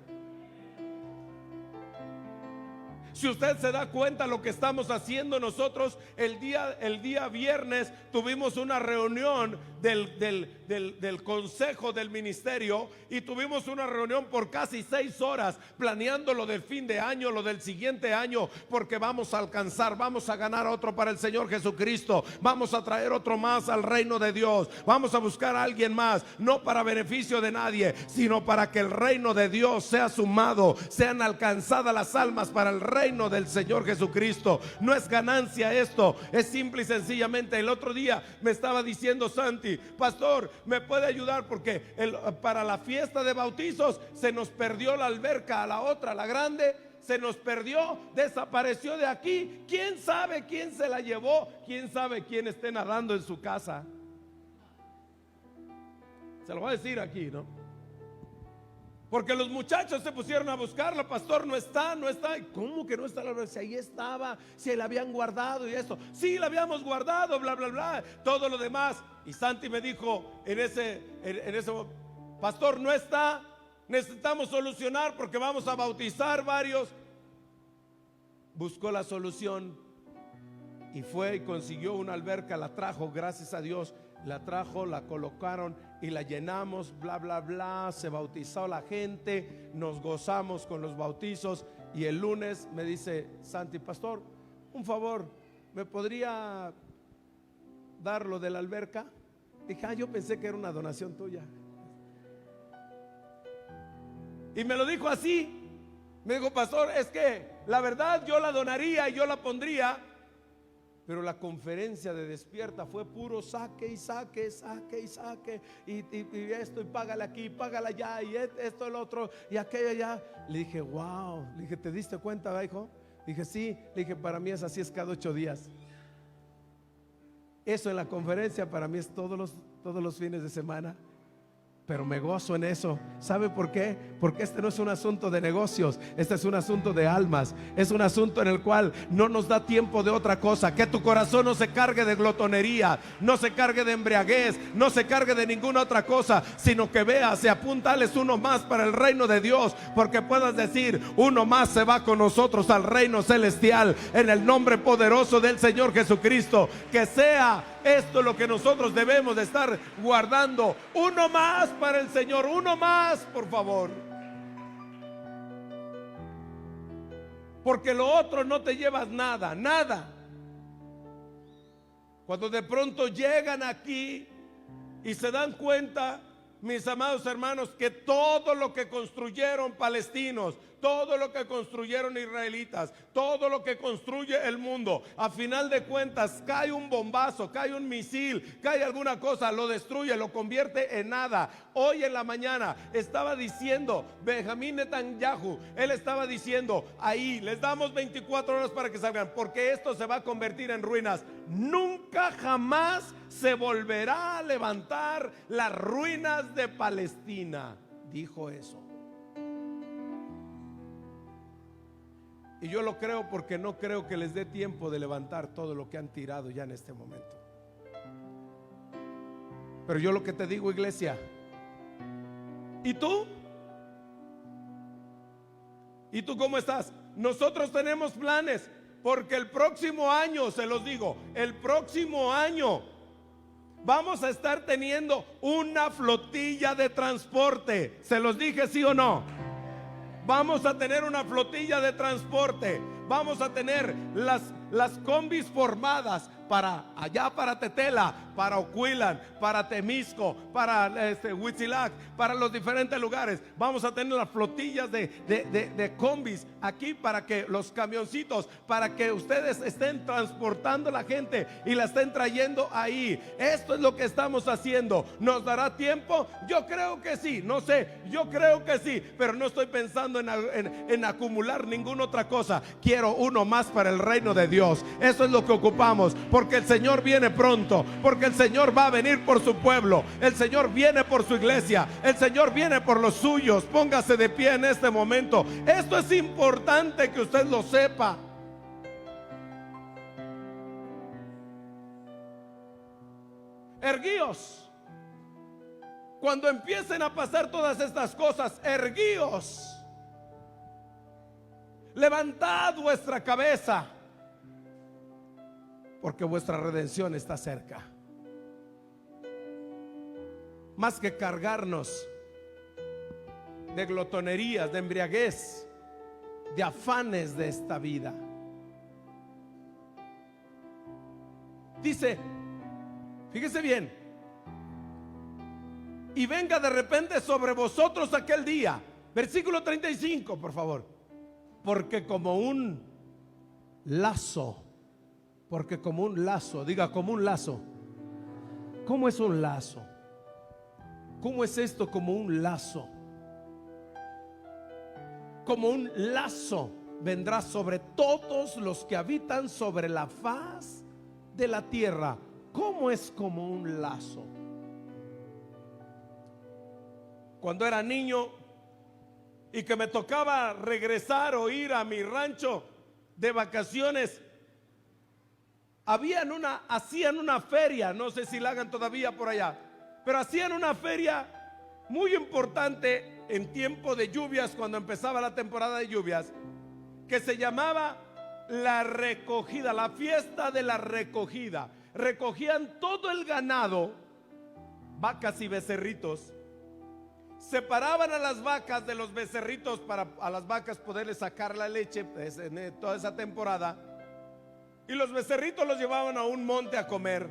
Si usted se da cuenta lo que estamos haciendo nosotros, el día viernes tuvimos una reunión del consejo del ministerio, y tuvimos una reunión por casi 6 horas planeando lo del fin de año, lo del siguiente año, porque vamos a alcanzar, vamos a ganar otro para el Señor Jesucristo, vamos a traer otro más al reino de Dios, vamos a buscar a alguien más, no para beneficio de nadie, sino para que el reino de Dios sea sumado, sean alcanzadas las almas para el reino del Señor Jesucristo. No es ganancia esto, es simple y sencillamente. El otro día me estaba diciendo Santi, pastor, ¿me puede ayudar? Porque para la fiesta de bautizos se nos perdió la alberca, a la otra, la grande, se nos perdió, desapareció de aquí. ¿Quién sabe quién se la llevó? ¿Quién sabe quién esté nadando en su casa? Se lo voy a decir aquí, ¿no? Porque los muchachos se pusieron a buscarla, pastor, no está. ¿Cómo que no está la alberca? Si ahí estaba, si la habían guardado y esto. Sí, la habíamos guardado, bla, bla, bla, todo lo demás. Y Santi me dijo en ese pastor, no está, necesitamos solucionar porque vamos a bautizar varios. Buscó la solución y fue y consiguió una alberca, la trajo, gracias a Dios. La trajo, la colocaron y la llenamos, bla, bla, bla. Se bautizó la gente, nos gozamos con los bautizos. Y el lunes me dice Santi, pastor, un favor, ¿me podría dar lo de la alberca? Dije, yo pensé que era una donación tuya. Y me lo dijo así. Me dijo, pastor, es que la verdad yo la donaría y yo la pondría, pero la conferencia de Despierta fue puro saque y saque, saque y saque, y esto, y págale aquí, págale allá, y esto, el otro, y aquello allá. Le dije, wow. Le dije, ¿te diste cuenta, hijo? Le dije, sí. Le dije, para mí es así, es cada 8 días. Eso en la conferencia para mí es todos los fines de semana. pero me gozo en eso. ¿Sabe por qué? Porque este no es un asunto de negocios, este es un asunto de almas. Es un asunto en el cual no nos da tiempo de otra cosa. Que tu corazón no se cargue de glotonería, no se cargue de embriaguez, no se cargue de ninguna otra cosa, sino que veas y apuntales uno más para el reino de Dios, porque puedas decir: uno más se va con nosotros al reino celestial, en el nombre poderoso del Señor Jesucristo. Que sea esto lo que nosotros debemos de estar guardando. Uno más para el Señor, uno más, por favor. Porque lo otro no te llevas nada, nada. Cuando de pronto llegan aquí y se dan cuenta, mis amados hermanos, que todo lo que construyeron palestinos, todo lo que construyeron israelitas, todo lo que construye el mundo, a final de cuentas cae un bombazo, cae un misil, cae alguna cosa, lo destruye, lo convierte en nada. Hoy en la mañana estaba diciendo Benjamín Netanyahu, él estaba diciendo: ahí les damos 24 horas para que salgan, porque esto se va a convertir en ruinas. Nunca jamás se volverá a levantar las ruinas de Palestina, dijo eso. Y yo lo creo, porque no creo que les dé tiempo de levantar todo lo que han tirado ya en este momento. Pero yo lo que te digo, iglesia, ¿y tú? ¿Y tú cómo estás? Nosotros tenemos planes, porque el próximo año, se los digo, el próximo año vamos a estar teniendo una flotilla de transporte. ¿Se los dije, sí o no? Vamos a tener una flotilla de transporte. Vamos a tener las combis formadas para allá, para Tetela, para Ocuilan, para Temisco, para Huitzilac, para los diferentes lugares. Vamos a tener las flotillas de combis aquí, para que los camioncitos, para que ustedes estén transportando a la gente y la estén trayendo ahí. Esto es lo que estamos haciendo. ¿Nos dará tiempo? Yo creo que sí, no sé, yo creo que sí, pero no estoy pensando en acumular ninguna otra cosa. Quiero uno más para el reino de Dios. Eso es lo que ocupamos, porque el Señor viene pronto, porque el Señor va a venir por su pueblo, el Señor viene por su iglesia, el Señor viene por los suyos. Póngase de pie en este momento. Esto es importante que usted lo sepa. Erguíos. Cuando empiecen a pasar todas estas cosas, erguíos. Levantad vuestra cabeza, porque vuestra redención está cerca. Más que cargarnos de glotonerías, de embriaguez, de afanes de esta vida. Dice, fíjese bien: y venga de repente sobre vosotros aquel día. Versículo 35, por favor. Porque como un lazo, porque como un lazo, diga como un lazo. ¿Cómo es un lazo? ¿Cómo es esto como un lazo? Como un lazo vendrá sobre todos los que habitan sobre la faz de la tierra. ¿Cómo es como un lazo? Cuando era niño y que me tocaba regresar o ir a mi rancho de vacaciones, hacían una feria, no sé si la hagan todavía por allá, pero hacían una feria muy importante en tiempo de lluvias, cuando empezaba la temporada de lluvias, que se llamaba la recogida, la fiesta de la recogida. Recogían todo el ganado, vacas y becerritos, separaban a las vacas de los becerritos para a las vacas poderles sacar la leche en toda esa temporada, y los becerritos los llevaban a un monte a comer.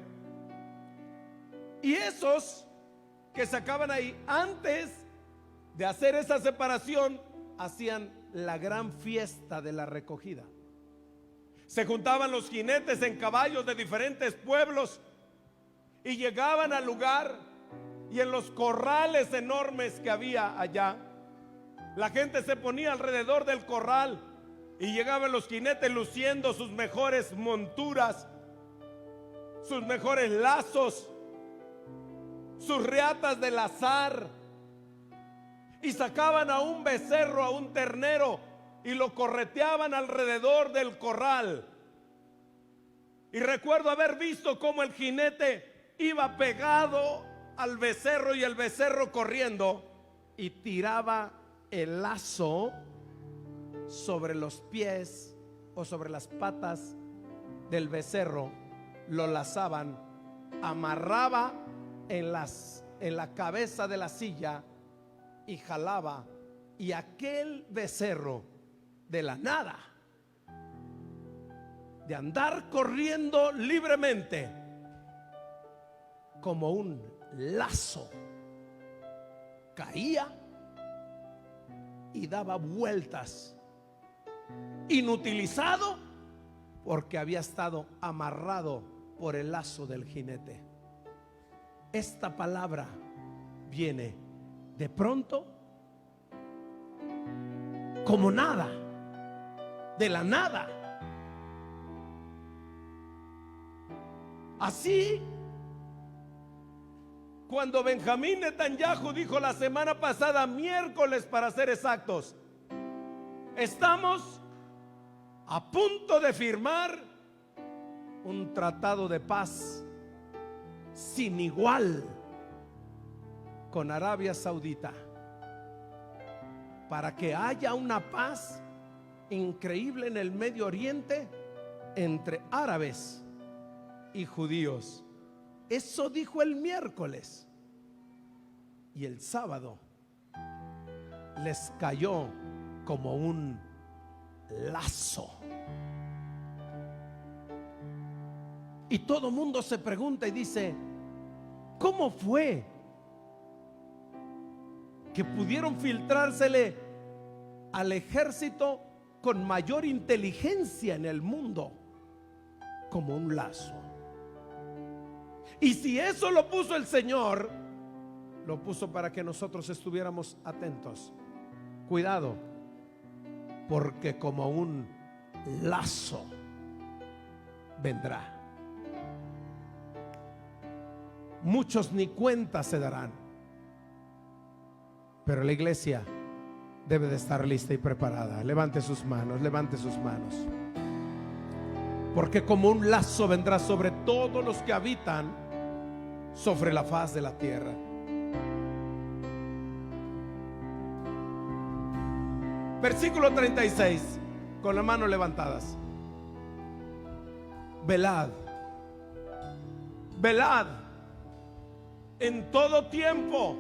Y esos que sacaban ahí, antes de hacer esa separación, hacían la gran fiesta de la recogida. Se juntaban los jinetes en caballos de diferentes pueblos y llegaban al lugar, y en los corrales enormes que había allá, la gente se ponía alrededor del corral y llegaban los jinetes luciendo sus mejores monturas, sus mejores lazos, sus reatas del azar, y sacaban a un becerro, a un ternero, y lo correteaban alrededor del corral. Y recuerdo haber visto cómo el jinete iba pegado al becerro y el becerro corriendo y tiraba el lazo sobre los pies o sobre las patas del becerro, lo lazaban, amarraba en la cabeza de la silla y jalaba, y aquel becerro, de la nada, de andar corriendo libremente como un lazo, caía y daba vueltas, inutilizado porque había estado amarrado por el lazo del jinete. Esta palabra viene de pronto, como nada, de la nada. Así, cuando Benjamín Netanyahu dijo la semana pasada, miércoles para ser exactos, estamos a punto de firmar un tratado de paz sin igual con Arabia Saudita, para que haya una paz increíble en el Medio Oriente entre árabes y judíos. Eso dijo el miércoles, y el sábado les cayó como un lazo. Y todo mundo se pregunta y dice, ¿cómo fue que pudieron filtrársele al ejército con mayor inteligencia en el mundo como un lazo? Y si eso lo puso el Señor, lo puso para que nosotros estuviéramos atentos. Cuidado, porque como un lazo vendrá. Muchos ni cuenta se darán, pero la iglesia debe de estar lista y preparada. Levante sus manos, levante sus manos. Porque como un lazo vendrá sobre todos los que habitan sobre la faz de la tierra. Versículo 36, con las manos levantadas. Velad, velad en todo tiempo,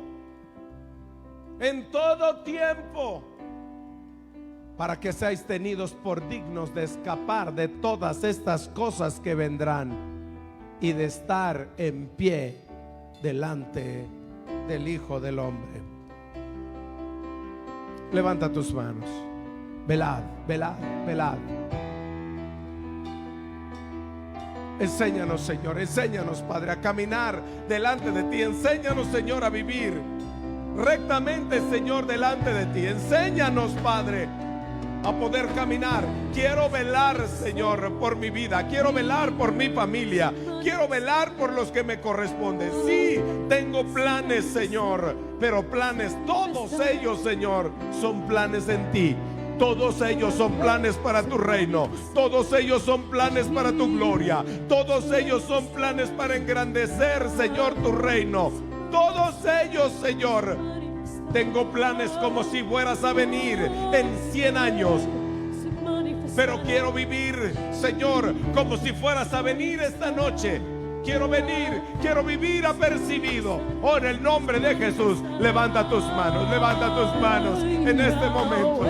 para que seáis tenidos por dignos de escapar de todas estas cosas que vendrán y de estar en pie delante del Hijo del Hombre. Levanta tus manos. Velad, velad, velad. Enséñanos, Señor, enséñanos, Padre, a caminar delante de ti. Enséñanos, Señor, a vivir rectamente, Señor, delante de ti. Enséñanos, Padre, a poder caminar. Quiero velar, Señor, por mi vida. Quiero velar por mi familia. Quiero velar por los que me corresponden. Sí, tengo planes, Señor, pero planes, todos ellos, Señor, son planes en ti. Todos ellos son planes para tu reino. Todos ellos son planes para tu gloria. Todos ellos son planes para engrandecer, Señor, tu reino. Todos ellos, Señor, tengo planes como si fueras a venir en 100 años. Pero quiero vivir, Señor, como si fueras a venir esta noche. Quiero venir, quiero vivir apercibido. Oh, en el nombre de Jesús, levanta tus manos en este momento.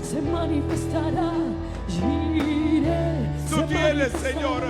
Se manifestará, Tú tienes, Señor,